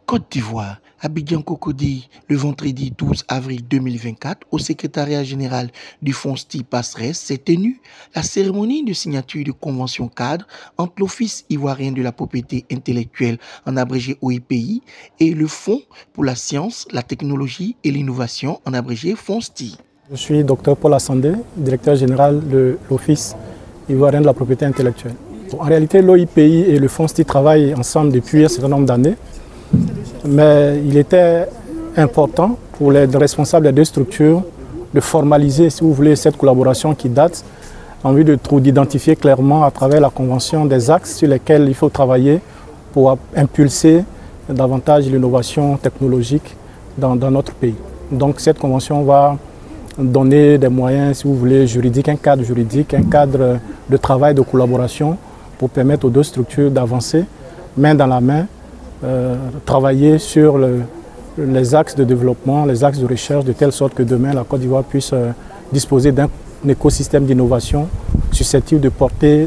Côte d'Ivoire, Abidjan Cocody, le vendredi 12 avril 2024, au secrétariat général du FONSTI Passerelle s'est tenue la cérémonie de signature de convention cadre entre l'Office ivoirien de la propriété intellectuelle, en abrégé OIPI, et le Fonds pour la science, la technologie et l'innovation, en abrégé FONSTI. Je suis Dr Paul Assandé, directeur général de l'Office ivoirien de la propriété intellectuelle. En réalité, l'OIPI et le FONSTI travaillent ensemble depuis un certain nombre d'années. Mais il était important pour les responsables des deux structures de formaliser, si vous voulez, cette collaboration qui date en vue d'identifier clairement à travers la convention des axes sur lesquels il faut travailler pour impulser davantage l'innovation technologique dans notre pays. Donc cette convention va donner des moyens, si vous voulez, juridiques, un cadre juridique, un cadre de travail, de collaboration pour permettre aux deux structures d'avancer main dans la main, travailler sur les axes de développement, les axes de recherche, de telle sorte que demain la Côte d'Ivoire puisse disposer d'un écosystème d'innovation susceptible de porter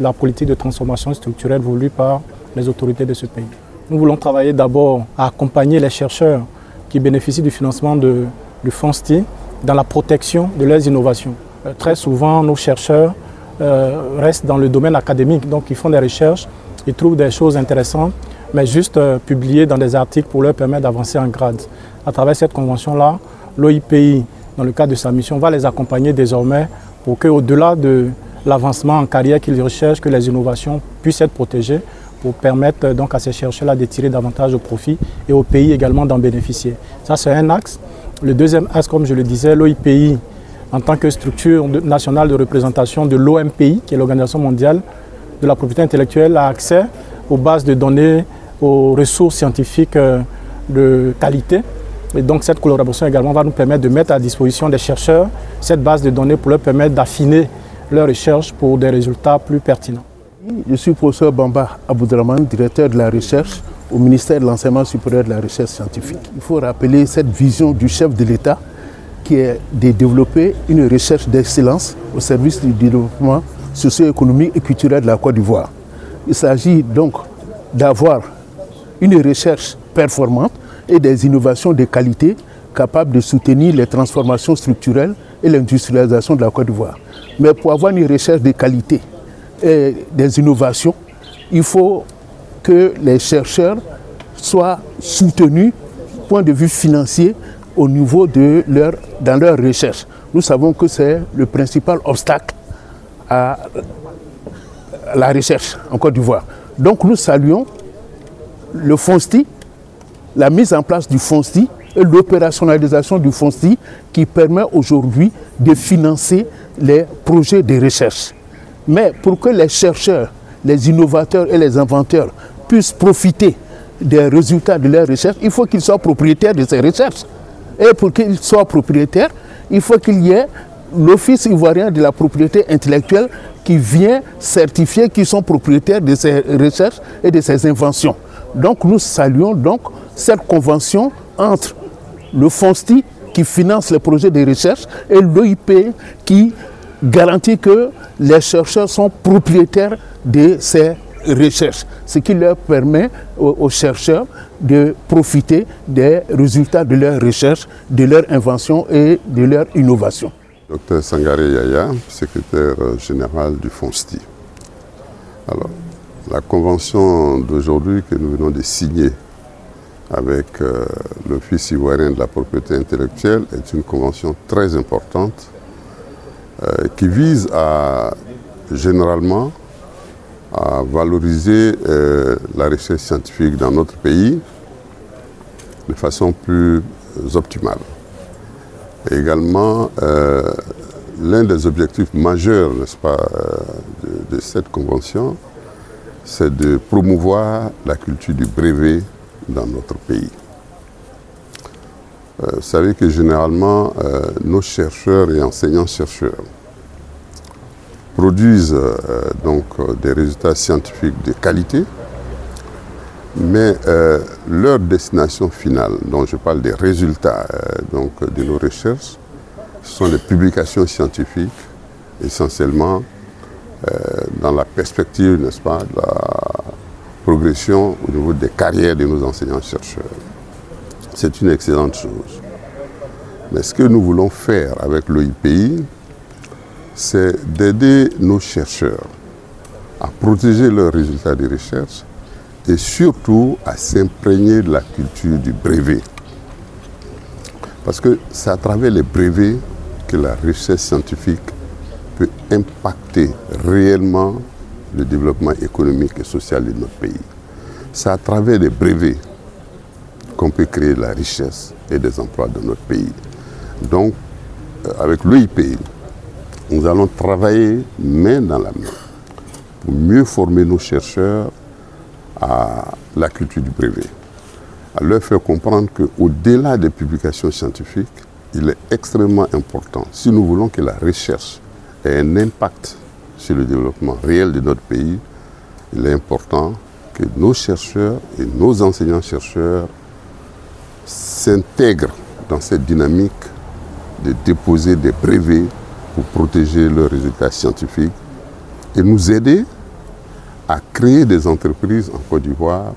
la politique de transformation structurelle voulue par les autorités de ce pays. Nous voulons travailler d'abord à accompagner les chercheurs qui bénéficient du financement du FONSTI dans la protection de leurs innovations. Très souvent, nos chercheurs restent dans le domaine académique, donc ils font des recherches, ils trouvent des choses intéressantes, mais juste publiées dans des articles pour leur permettre d'avancer en grade. À travers cette convention-là, l'OIPI, dans le cadre de sa mission, va les accompagner désormais pour qu'au-delà de l'avancement en carrière qu'ils recherchent, que les innovations puissent être protégées pour permettre donc à ces chercheurs-là de tirer davantage de profit et au pays également d'en bénéficier. Ça, c'est un axe. Le deuxième axe, comme je le disais, l'OIPI, en tant que structure nationale de représentation de l'OMPI, qui est l'Organisation mondiale de la propriété intellectuelle, a accès aux bases de données, aux ressources scientifiques de qualité. Et donc cette collaboration également va nous permettre de mettre à disposition des chercheurs cette base de données pour leur permettre d'affiner leurs recherches pour des résultats plus pertinents. Je suis professeur Bamba Aboudraman, directeur de la recherche au ministère de l'Enseignement supérieur de la recherche scientifique. Il faut rappeler cette vision du chef de l'État qui est de développer une recherche d'excellence au service du développement socio-économique et culturel de la Côte d'Ivoire. Il s'agit donc d'avoir une recherche performante et des innovations de qualité capables de soutenir les transformations structurelles et l'industrialisation de la Côte d'Ivoire. Mais pour avoir une recherche de qualité et des innovations, il faut que les chercheurs soient soutenus du point de vue financier au niveau dans leur recherche. Nous savons que c'est le principal obstacle à la recherche en Côte d'Ivoire. Donc nous saluons le FONSTI, la mise en place du FONSTI et l'opérationnalisation du FONSTI qui permet aujourd'hui de financer les projets de recherche. Mais pour que les chercheurs, les innovateurs et les inventeurs puissent profiter des résultats de leurs recherches, il faut qu'ils soient propriétaires de ces recherches. Et pour qu'ils soient propriétaires, il faut qu'il y ait l'Office ivoirien de la propriété intellectuelle qui vient certifier qu'ils sont propriétaires de ces recherches et de ces inventions. Donc nous saluons donc cette convention entre le FONSTI qui finance les projets de recherche et l'OIP qui garantit que les chercheurs sont propriétaires de ces recherches, ce qui leur permet aux chercheurs de profiter des résultats de leurs recherches, de leurs inventions et de leur innovation. Dr Sangaré Yaya, secrétaire général du FONSTI. Alors, la convention d'aujourd'hui que nous venons de signer avec l'Office ivoirien de la propriété intellectuelle est une convention très importante qui vise généralement à valoriser la recherche scientifique dans notre pays de façon plus optimale. Et également, l'un des objectifs majeurs, n'est-ce pas, de cette convention, c'est de promouvoir la culture du brevet dans notre pays. Vous savez que généralement, nos chercheurs et enseignants-chercheurs produisent donc des résultats scientifiques de qualité, mais leur destination finale, dont je parle des résultats donc, de nos recherches, ce sont des publications scientifiques, essentiellement dans la perspective, n'est-ce pas, de la progression au niveau des carrières de nos enseignants-chercheurs. C'est une excellente chose. Mais ce que nous voulons faire avec l'OIPI, c'est d'aider nos chercheurs à protéger leurs résultats de recherche et surtout à s'imprégner de la culture du brevet. Parce que c'est à travers les brevets que la recherche scientifique peut impacter réellement le développement économique et social de notre pays. C'est à travers les brevets qu'on peut créer de la richesse et des emplois dans notre pays. Donc, avec l'OIPI, nous allons travailler main dans la main pour mieux former nos chercheurs à la culture du brevet, à leur faire comprendre qu'au-delà des publications scientifiques, il est extrêmement important, si nous voulons que la recherche ait un impact sur le développement réel de notre pays, il est important que nos chercheurs et nos enseignants-chercheurs s'intègrent dans cette dynamique de déposer des brevets pour protéger leurs résultats scientifiques et nous aider à créer des entreprises en Côte d'Ivoire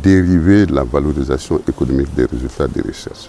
dérivées de la valorisation économique des résultats des recherches.